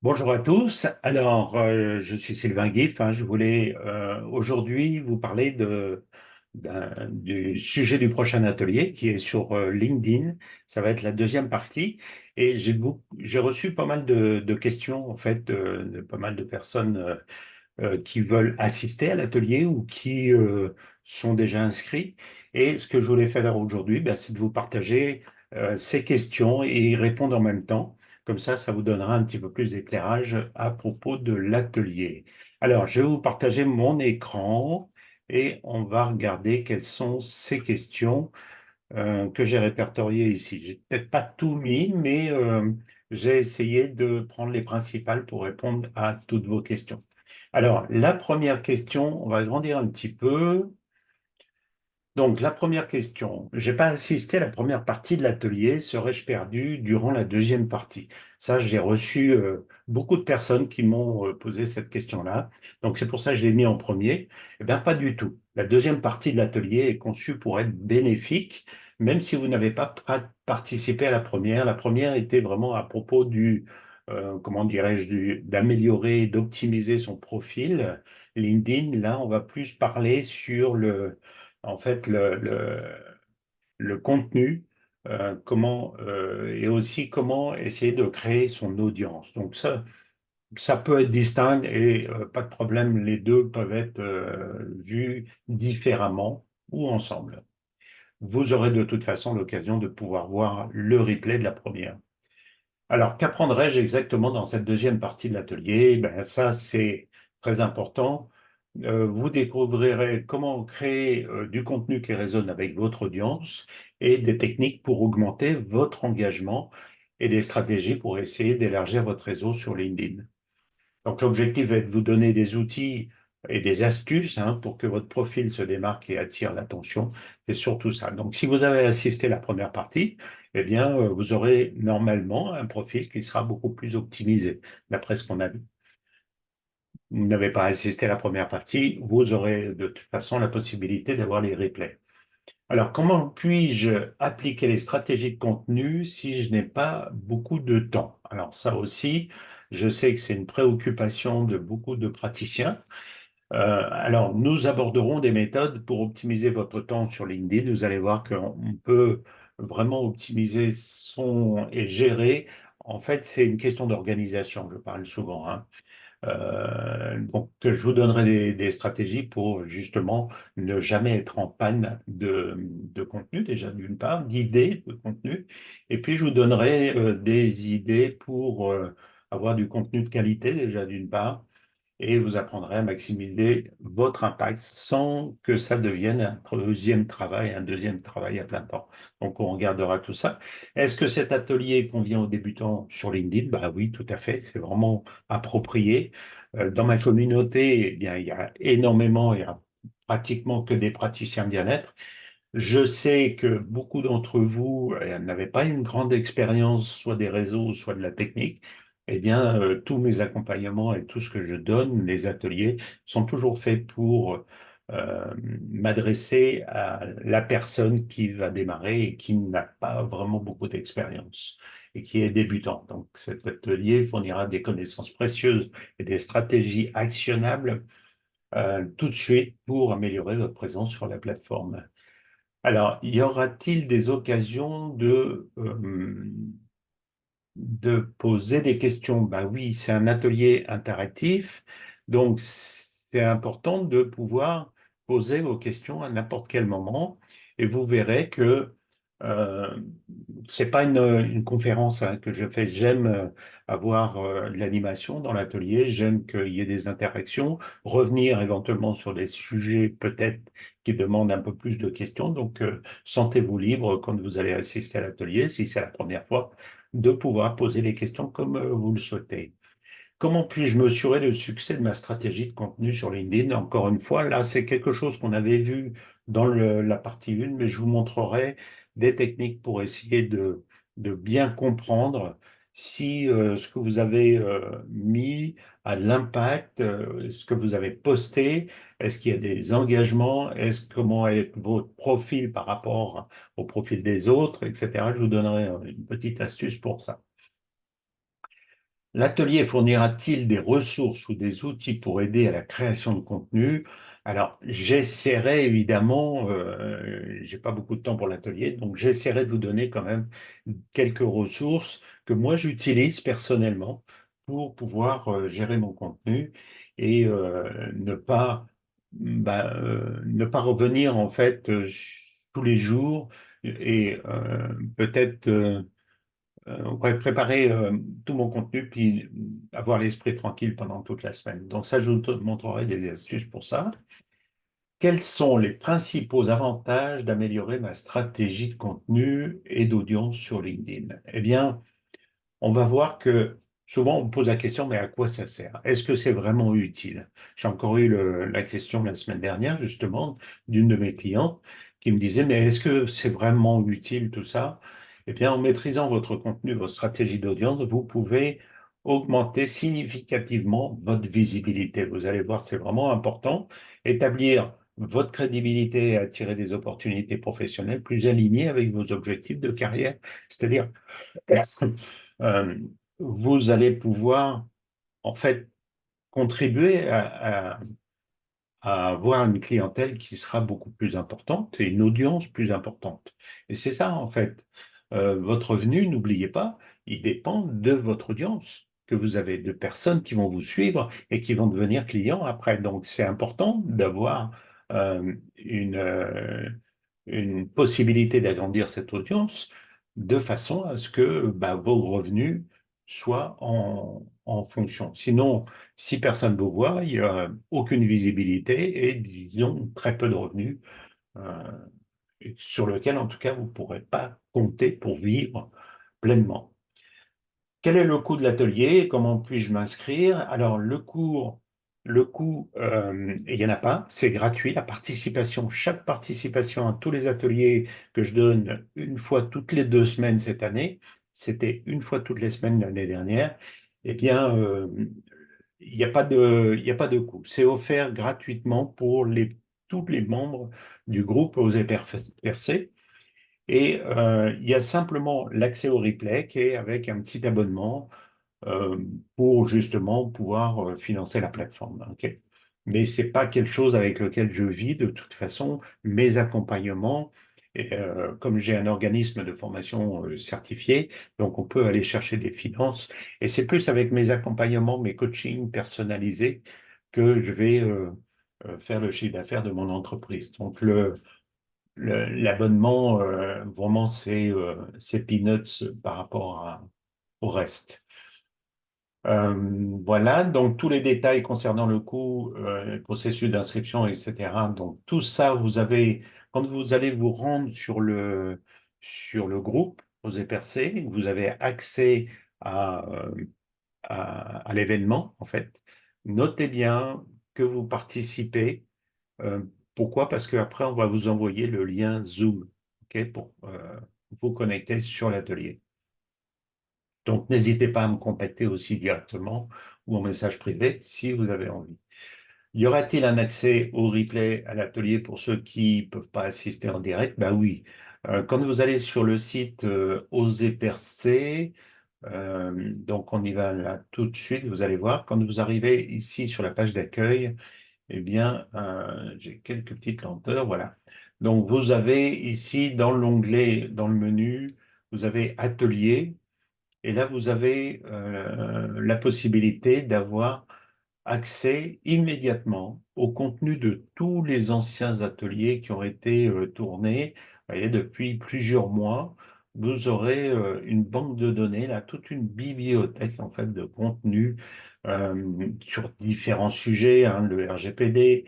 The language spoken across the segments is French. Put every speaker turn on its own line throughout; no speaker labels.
Bonjour à tous. Alors, je suis Sylvain Guiff, hein. Je voulais aujourd'hui vous parler du sujet du prochain atelier qui est sur LinkedIn. Ça va être la deuxième partie. Et j'ai reçu pas mal de questions, en fait, de pas mal de personnes qui veulent assister à l'atelier ou qui sont déjà inscrits. Et ce que je voulais faire aujourd'hui, ben, c'est de vous partager ces questions et y répondre en même temps. Comme ça vous donnera un petit peu plus d'éclairage à propos de l'atelier. Alors, je vais vous partager mon écran et on va regarder quelles sont ces questions que j'ai répertoriées ici. J'ai peut-être pas tout mis, mais j'ai essayé de prendre les principales pour répondre à toutes vos questions. Alors, la première question, on va grandir un petit peu. Donc, la première question, j'ai pas assisté à la première partie de l'atelier, serais-je perdu durant la deuxième partie? Ça, j'ai reçu beaucoup de personnes qui m'ont posé cette question-là. Donc, c'est pour ça que je l'ai mis en premier. Eh bien, pas du tout. La deuxième partie de l'atelier est conçue pour être bénéfique, même si vous n'avez pas participé à la première. La première était vraiment à propos comment dirais-je, d'améliorer et d'optimiser son profil LinkedIn. Là, on va plus parler sur en fait, le contenu, et aussi comment essayer de créer son audience. Donc ça peut être distinct et pas de problème, les deux peuvent être vus différemment ou ensemble. Vous aurez de toute façon l'occasion de pouvoir voir le replay de la première. Alors, qu'apprendrai-je exactement dans cette deuxième partie de l'atelier? Ben, ça, c'est très important. Vous découvrirez comment créer du contenu qui résonne avec votre audience et des techniques pour augmenter votre engagement et des stratégies pour essayer d'élargir votre réseau sur LinkedIn. Donc, l'objectif est de vous donner des outils et des astuces, hein, pour que votre profil se démarque et attire l'attention. C'est surtout ça. Donc, si vous avez assisté à la première partie, eh bien, vous aurez normalement un profil qui sera beaucoup plus optimisé, d'après ce qu'on a vu. Vous n'avez pas assisté à la première partie, vous aurez de toute façon la possibilité d'avoir les replays. Alors, comment puis-je appliquer les stratégies de contenu si je n'ai pas beaucoup de temps? Alors, ça aussi, je sais que c'est une préoccupation de beaucoup de praticiens. Alors, nous aborderons des méthodes pour optimiser votre temps sur LinkedIn. Vous allez voir qu'on peut vraiment optimiser son et gérer. En fait, c'est une question d'organisation, je parle souvent, hein. Donc, je vous donnerai des stratégies pour justement ne jamais être en panne de contenu, déjà d'une part, d'idées de contenu, et puis je vous donnerai des idées pour avoir du contenu de qualité, déjà d'une part, et vous apprendrez à maximiser votre impact sans que ça devienne un deuxième travail à plein temps. Donc, on regardera tout ça. Est-ce que cet atelier convient aux débutants sur LinkedIn? Bah oui, tout à fait. C'est vraiment approprié. Dans ma communauté, eh bien, il y a pratiquement que des praticiens bien-être. Je sais que beaucoup d'entre vous n'avaient pas une grande expérience, soit des réseaux, soit de la technique. Eh bien, tous mes accompagnements et tout ce que je donne, les ateliers, sont toujours faits pour m'adresser à la personne qui va démarrer et qui n'a pas vraiment beaucoup d'expérience et qui est débutant. Donc, cet atelier fournira des connaissances précieuses et des stratégies actionnables tout de suite pour améliorer votre présence sur la plateforme. Alors, y aura-t-il des occasions de poser des questions? Bah oui, c'est un atelier interactif, donc c'est important de pouvoir poser vos questions à n'importe quel moment, et vous verrez que euh, c'est pas une conférence, hein, que je fais. J'aime avoir de l'animation dans l'atelier, j'aime qu'il y ait des interactions, revenir éventuellement sur des sujets peut-être qui demandent un peu plus de questions. Donc, sentez-vous libre quand vous allez assister à l'atelier, si c'est la première fois, de pouvoir poser les questions comme vous le souhaitez. Comment puis-je mesurer le succès de ma stratégie de contenu sur LinkedIn? Encore une fois, là, c'est quelque chose qu'on avait vu dans la partie 1, mais je vous montrerai des techniques pour essayer de bien comprendre si ce que vous avez mis a de l'impact, ce que vous avez posté, est-ce qu'il y a des engagements, comment est votre profil par rapport au profil des autres, etc. Je vous donnerai une petite astuce pour ça. L'atelier fournira-t-il des ressources ou des outils pour aider à la création de contenu? Alors, j'essaierai évidemment, j'ai pas beaucoup de temps pour l'atelier, donc j'essaierai de vous donner quand même quelques ressources que moi j'utilise personnellement pour pouvoir gérer mon contenu et ne pas revenir en fait tous les jours et peut-être ouais, préparer tout mon contenu, puis avoir l'esprit tranquille pendant toute la semaine. Donc ça, je vous montrerai des astuces pour ça. Quels sont les principaux avantages d'améliorer ma stratégie de contenu et d'audience sur LinkedIn? Eh bien, on va voir que souvent on me pose la question, mais à quoi ça sert? Est-ce que c'est vraiment utile? J'ai encore eu la question la semaine dernière, justement, d'une de mes clientes qui me disait, mais est-ce que c'est vraiment utile tout ça? Eh bien, en maîtrisant votre contenu, votre stratégie d'audience, vous pouvez augmenter significativement votre visibilité. Vous allez voir, c'est vraiment important. Établir votre crédibilité et attirer des opportunités professionnelles plus alignées avec vos objectifs de carrière, c'est-à-dire euh, vous allez pouvoir en fait contribuer à avoir une clientèle qui sera beaucoup plus importante et une audience plus importante. Et c'est ça en fait. Votre revenu, n'oubliez pas, il dépend de votre audience que vous avez, de personnes qui vont vous suivre et qui vont devenir clients après. Donc c'est important d'avoir une, une possibilité d'agrandir cette audience de façon à ce que bah, vos revenus soient en fonction. Sinon, si personne ne vous voit, il n'y a aucune visibilité et disons très peu de revenus euh, sur lequel en tout cas vous ne pourrez pas compter pour vivre pleinement. Quel est le coût de l'atelier? Comment puis-je m'inscrire? Alors, le coût, il n'y en a pas, c'est gratuit. La participation, chaque participation à tous les ateliers que je donne une fois toutes les 2 semaines cette année, c'était une fois toutes les semaines l'année dernière, eh bien, il n'y a pas de coût. C'est offert gratuitement pour tous les membres du groupe Oser Percer. Et il y a simplement l'accès au replay qui est avec un petit abonnement euh, pour justement pouvoir financer la plateforme. Ok. Mais c'est pas quelque chose avec lequel je vis de toute façon. Mes accompagnements, et, comme j'ai un organisme de formation certifié, donc on peut aller chercher des finances. Et c'est plus avec mes accompagnements, mes coachings personnalisés que je vais faire le chiffre d'affaires de mon entreprise. Donc l'abonnement, vraiment, c'est peanuts par rapport au reste. Voilà, donc tous les détails concernant le coût, le processus d'inscription, etc. Donc tout ça, quand vous allez vous rendre sur le groupe Osez Percer, vous avez accès à, à l'événement, en fait. Notez bien que vous participez. Euh, Pourquoi? Parce qu'après, on va vous envoyer le lien Zoom, ok, pour vous connecter sur l'atelier. Donc, n'hésitez pas à me contacter aussi directement ou en message privé si vous avez envie. Y aura-t-il un accès au replay à l'atelier pour ceux qui ne peuvent pas assister en direct? Ben oui. Quand vous allez sur le site Oser Percer, donc on y va là tout de suite, vous allez voir. Quand vous arrivez ici sur la page d'accueil, eh bien, j'ai quelques petites lenteurs, voilà. Donc, vous avez ici dans l'onglet, dans le menu, vous avez Atelier. Et là, vous avez la possibilité d'avoir accès immédiatement au contenu de tous les anciens ateliers qui ont été tournés. Vous voyez, depuis plusieurs mois, vous aurez une banque de données, là, toute une bibliothèque en fait de contenu sur différents sujets, hein, le RGPD,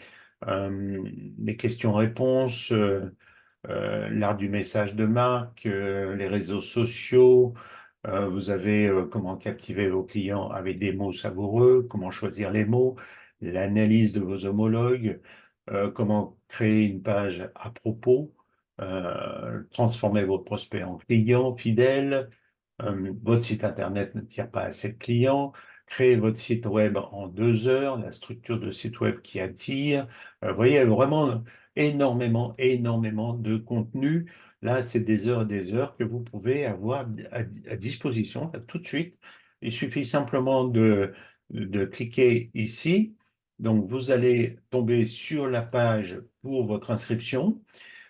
les questions-réponses, l'art du message de marque, les réseaux sociaux. Vous avez comment captiver vos clients avec des mots savoureux, comment choisir les mots, l'analyse de vos homologues, comment créer une page à propos, transformer vos prospects en clients fidèles, votre site Internet ne tire pas assez de clients, créer votre site web en 2 heures, la structure de site web qui attire. Vous voyez, vraiment énormément de contenu. Là, c'est des heures et des heures que vous pouvez avoir à disposition là, tout de suite. Il suffit simplement de cliquer ici. Donc, vous allez tomber sur la page pour votre inscription.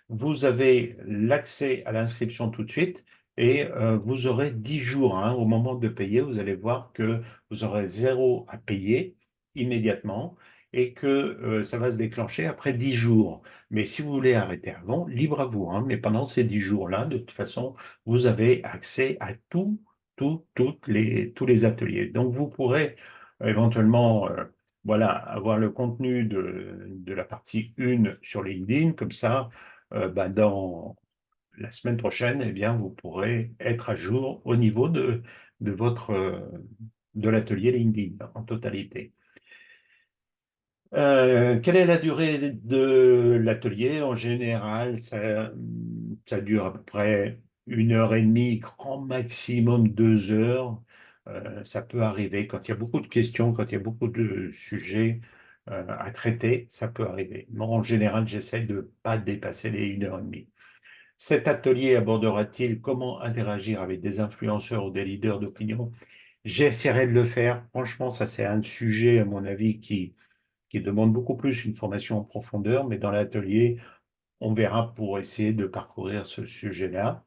Vous avez l'accès à l'inscription tout de suite et vous aurez 10 jours hein, au moment de payer. Vous allez voir que vous aurez zéro à payer immédiatement et que ça va se déclencher après 10 jours. Mais si vous voulez arrêter avant, libre à vous. Hein. Mais pendant ces 10 jours-là, de toute façon, vous avez accès à tous les ateliers. Donc, vous pourrez éventuellement voilà, avoir le contenu de la partie 1 sur LinkedIn, comme ça dans la semaine prochaine, eh bien, vous pourrez être à jour au niveau de votre de l'atelier LinkedIn en totalité. Quelle est la durée de l'atelier? En général, ça dure à peu près 1 heure et demie, grand maximum 2 heures. Ça peut arriver quand il y a beaucoup de questions, quand il y a beaucoup de sujets à traiter, ça peut arriver. Mais en général, j'essaie de ne pas dépasser les 1 heure et demie. Cet atelier abordera-t-il comment interagir avec des influenceurs ou des leaders d'opinion? J'essaierai de le faire. Franchement, ça c'est un sujet, à mon avis, qui demande beaucoup plus une formation en profondeur, mais dans l'atelier, on verra pour essayer de parcourir ce sujet-là.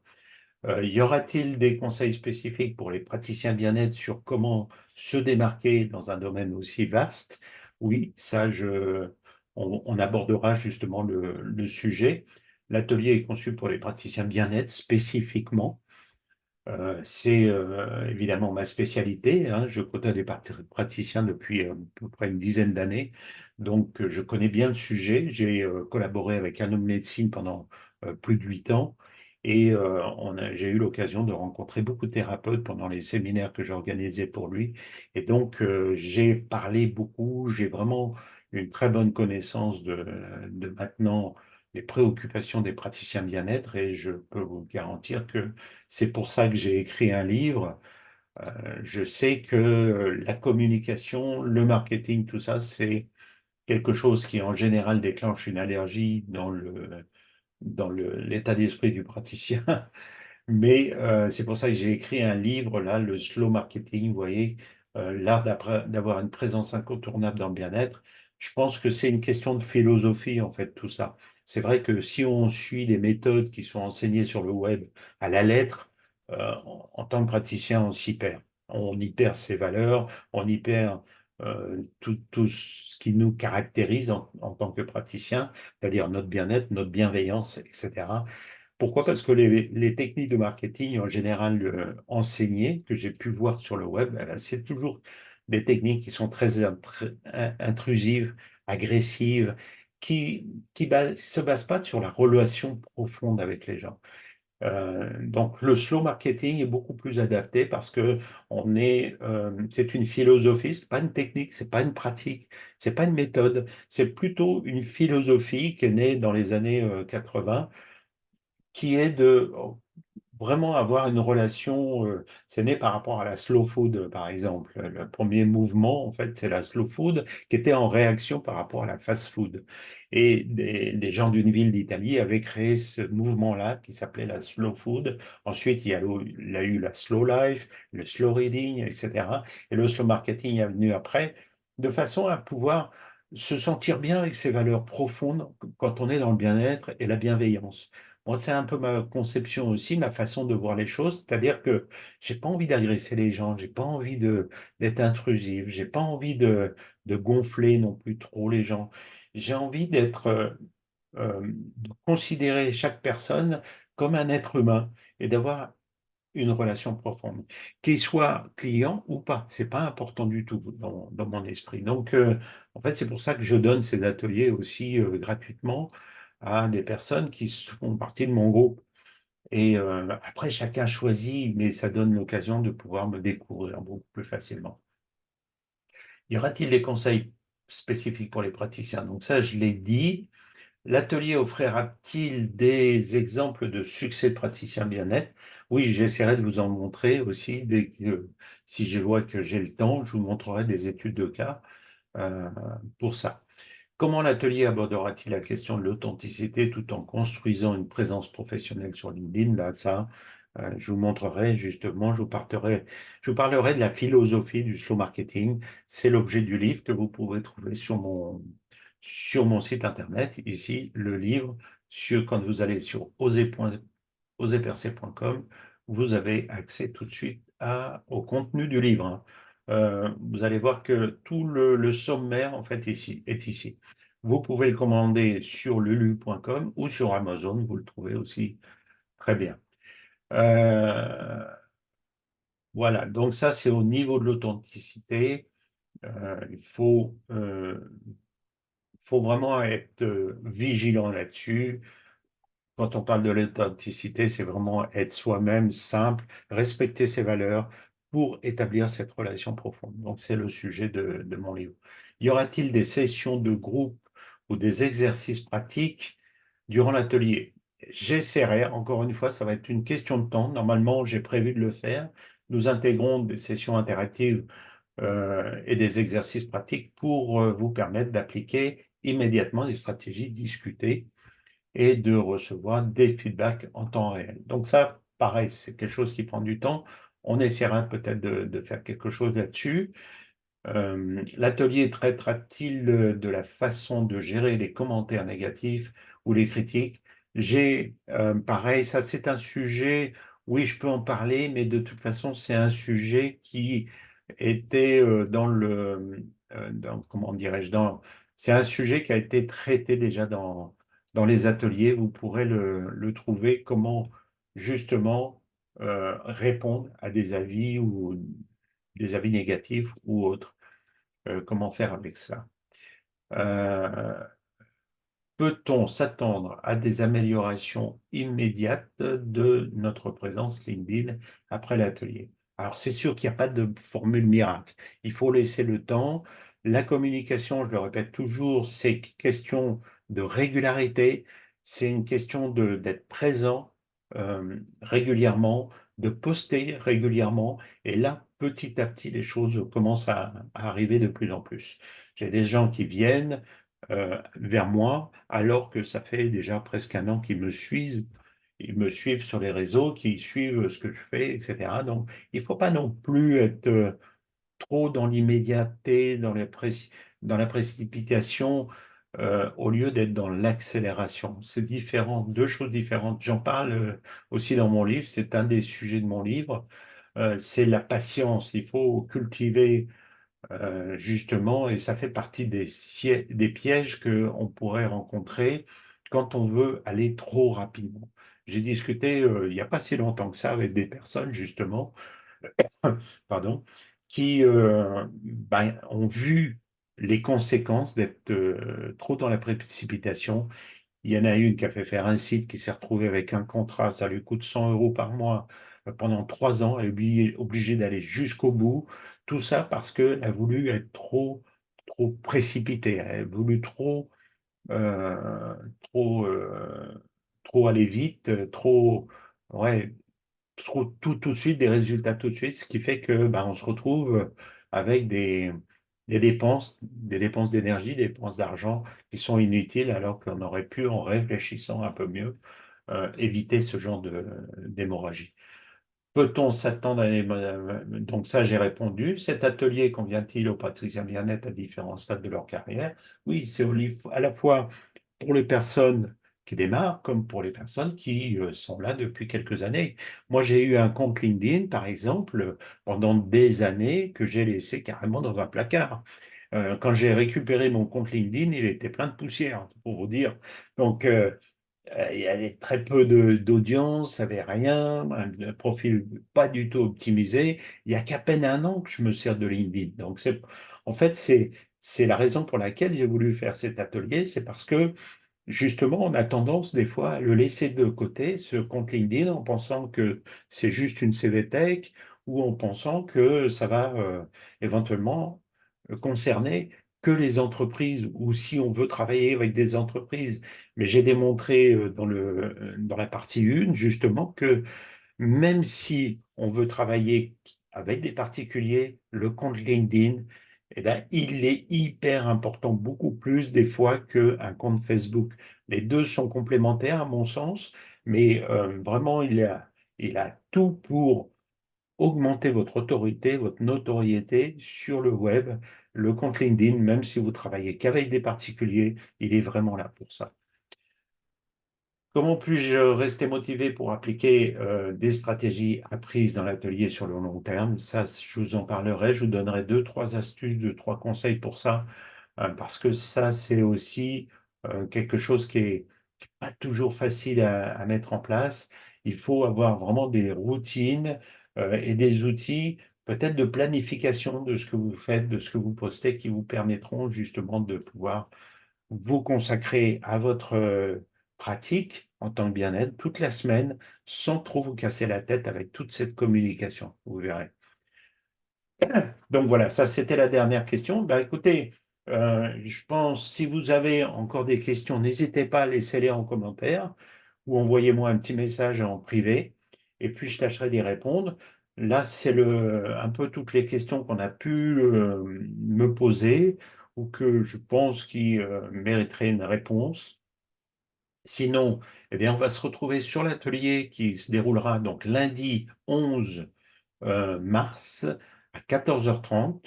Y aura-t-il des conseils spécifiques pour les praticiens bien-être sur comment se démarquer dans un domaine aussi vaste? Oui, on abordera justement le sujet. L'atelier est conçu pour les praticiens bien-être spécifiquement. C'est évidemment ma spécialité. Hein. Je côtoie des praticiens depuis à peu près une dizaine d'années, donc je connais bien le sujet. J'ai collaboré avec un homme de médecine pendant plus de 8 ans et j'ai eu l'occasion de rencontrer beaucoup de thérapeutes pendant les séminaires que j'organisais pour lui. Et donc j'ai parlé beaucoup, j'ai vraiment une très bonne connaissance de maintenant les préoccupations des praticiens bien-être et je peux vous garantir que c'est pour ça que j'ai écrit un livre. Je sais que la communication, le marketing, tout ça, c'est quelque chose qui en général déclenche une allergie l'état d'esprit du praticien. Mais c'est pour ça que j'ai écrit un livre, là, le slow marketing, vous voyez, l'art d'avoir une présence incontournable dans le bien-être. Je pense que c'est une question de philosophie, en fait, tout ça. C'est vrai que si on suit les méthodes qui sont enseignées sur le web à la lettre, en tant que praticien, on s'y perd. On y perd ses valeurs, on y perd tout ce qui nous caractérise en tant que praticien, c'est-à-dire notre bien-être, notre bienveillance, etc. Pourquoi? Parce que les techniques de marketing en général enseignées, que j'ai pu voir sur le web, eh ben, c'est toujours des techniques qui sont très intrusives, agressives, qui se basent pas sur la relation profonde avec les gens. Donc le slow marketing est beaucoup plus adapté parce que c'est une philosophie, c'est pas une technique, c'est pas une pratique, c'est pas une méthode, c'est plutôt une philosophie qui est née dans les années 80 qui est de vraiment avoir une relation, c'est né par rapport à la slow food, par exemple. Le premier mouvement, en fait, c'est la slow food qui était en réaction par rapport à la fast food. Et des gens d'une ville d'Italie avaient créé ce mouvement-là qui s'appelait la slow food. Ensuite, il y a eu la slow life, le slow reading, etc. Et le slow marketing est venu après, de façon à pouvoir se sentir bien avec ses valeurs profondes quand on est dans le bien-être et la bienveillance. Moi, c'est un peu ma conception aussi, ma façon de voir les choses, c'est-à-dire que j'ai pas envie d'agresser les gens, j'ai pas envie d'être intrusif, j'ai pas envie de gonfler non plus trop les gens. J'ai envie de considérer chaque personne comme un être humain et d'avoir une relation profonde, qu'il soit client ou pas, c'est pas important du tout dans mon esprit. Donc, en fait, c'est pour ça que je donne ces ateliers aussi gratuitement à des personnes qui font partie de mon groupe. Et après, chacun choisit, mais ça donne l'occasion de pouvoir me découvrir beaucoup plus facilement. Y aura-t-il des conseils spécifiques pour les praticiens? Donc ça, je l'ai dit. L'atelier offrira-t-il des exemples de succès de praticiens bien-être? Oui, j'essaierai de vous en montrer aussi. Si je vois que j'ai le temps, je vous montrerai des études de cas euh, pour ça. Comment l'atelier abordera-t-il la question de l'authenticité tout en construisant une présence professionnelle sur LinkedIn? Là, ça, Je vous montrerai justement, je vous parlerai de la philosophie du slow marketing. C'est l'objet du livre que vous pourrez trouver sur mon site internet. Ici, le livre, quand vous allez sur oserpercer.com, vous avez accès tout de suite au contenu du livre, hein. Vous allez voir que tout le sommaire, en fait, ici, est ici. Vous pouvez le commander sur lulu.com ou sur Amazon, vous le trouvez aussi très bien. Euh, voilà, donc ça, c'est au niveau de l'authenticité. Il faut vraiment être vigilant là-dessus. Quand on parle de l'authenticité, c'est vraiment être soi-même, simple, respecter ses valeurs pour établir cette relation profonde. Donc, c'est le sujet de mon livre. Y aura-t-il des sessions de groupe ou des exercices pratiques durant l'atelier? J'essaierai, encore une fois, ça va être une question de temps. Normalement, j'ai prévu de le faire. Nous intégrons des sessions interactives et des exercices pratiques pour vous permettre d'appliquer immédiatement des stratégies discutées et de recevoir des feedbacks en temps réel. Donc ça, pareil, c'est quelque chose qui prend du temps. On essaiera peut-être de faire quelque chose là-dessus. L'atelier traitera-t-il de la façon de gérer les commentaires négatifs ou les critiques? Pareil, ça c'est un sujet, oui, je peux en parler, mais de toute façon, c'est un sujet qui était comment dirais-je, c'est un sujet qui a été traité déjà dans les ateliers. Vous pourrez le trouver, comment justement répondre à des avis ou des avis négatifs ou autres. Comment faire avec ça? Euh, Peut-on s'attendre à des améliorations immédiates de notre présence LinkedIn après l'atelier? Alors, c'est sûr qu'il n'y a pas de formule miracle. Il faut laisser le temps. La communication, je le répète toujours, c'est une question de régularité, c'est une question d'être présent régulièrement, de poster régulièrement. Et là, petit à petit, les choses commencent à arriver de plus en plus. J'ai des gens qui viennent vers moi, alors que ça fait déjà presque un an qu'ils me suivent. Ils me suivent sur les réseaux, qu'ils suivent ce que je fais, etc. Donc, il ne faut pas non plus être trop dans l'immédiateté, dans la précipitation, au lieu d'être dans l'accélération. C'est différent, deux choses différentes. J'en parle aussi dans mon livre, c'est un des sujets de mon livre. C'est la patience. Il faut cultiver justement, et ça fait partie des pièges qu'on pourrait rencontrer quand on veut aller trop rapidement. J'ai discuté il n'y a pas si longtemps que ça avec des personnes justement, pardon, qui ont vu les conséquences d'être trop dans la précipitation. Il y en a une qui a fait faire un site qui s'est retrouvé avec un contrat, ça lui coûte 100 euros par mois pendant 3 ans, elle est obligée d'aller jusqu'au bout. Tout ça parce qu'elle a voulu être trop précipitée, elle a voulu euh, trop, euh, trop aller vite, ouais, tout de suite, des résultats tout de suite, ce qui fait que on se retrouve avec des dépenses d'énergie, des dépenses d'argent qui sont inutiles, alors qu'on aurait pu, en réfléchissant un peu mieux, éviter ce genre d'hémorragie. Peut-on s'attendre Donc ça, j'ai répondu. Cet atelier convient-il aux praticiens bien-être à différents stades de leur carrière? Oui, c'est à la fois pour les personnes qui démarrent comme pour les personnes qui sont là depuis quelques années. Moi, j'ai eu un compte LinkedIn, par exemple, pendant des années que j'ai laissé carrément dans un placard. Quand j'ai récupéré mon compte LinkedIn, il était plein de poussière, pour vous dire. Donc, il y avait très peu d'audience, ça avait rien, un profil pas du tout optimisé. Il y a qu'à peine un an que je me sers de LinkedIn. Donc, en fait, c'est la raison pour laquelle j'ai voulu faire cet atelier, c'est parce que justement, on a tendance des fois à le laisser de côté, ce compte LinkedIn, en pensant que c'est juste une CVTech ou en pensant que ça va éventuellement concerner que les entreprises ou si on veut travailler avec des entreprises. Mais j'ai démontré dans la partie 1, justement, que même si on veut travailler avec des particuliers, le compte LinkedIn, eh ben, il est hyper important, beaucoup plus des fois qu'un compte Facebook. Les deux sont complémentaires à mon sens, mais vraiment, il a tout pour augmenter votre autorité, votre notoriété sur le web. Le compte LinkedIn, même si vous travaillez qu'avec des particuliers, il est vraiment là pour ça. Comment puis-je rester motivé pour appliquer des stratégies apprises dans l'atelier sur le long terme? Ça, je vous en parlerai. Je vous donnerai deux, trois astuces, deux, trois conseils pour ça, parce que ça, c'est aussi quelque chose qui est pas toujours facile à mettre en place. Il faut avoir vraiment des routines et des outils, peut-être de planification de ce que vous faites, de ce que vous postez, qui vous permettront justement de pouvoir vous consacrer à votre pratique en tant que bien-être toute la semaine sans trop vous casser la tête avec toute cette communication. Vous verrez. Donc voilà, ça c'était la dernière question. Ben, écoutez, je pense si vous avez encore des questions, n'hésitez pas à laisser-les en commentaire ou envoyez-moi un petit message en privé et puis je tâcherai d'y répondre. Là, c'est un peu toutes les questions qu'on a pu me poser ou que je pense qui mériteraient une réponse. Sinon, eh bien, on va se retrouver sur l'atelier qui se déroulera donc lundi 11 mars à 14h30.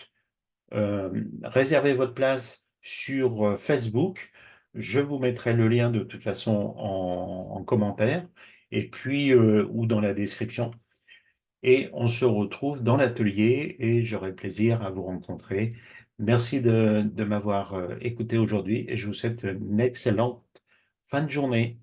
Réservez votre place sur Facebook. Je vous mettrai le lien de toute façon en commentaire et puis ou dans la description. Et on se retrouve dans l'atelier et j'aurai plaisir à vous rencontrer. Merci de m'avoir écouté aujourd'hui et je vous souhaite une excellente fin de journée.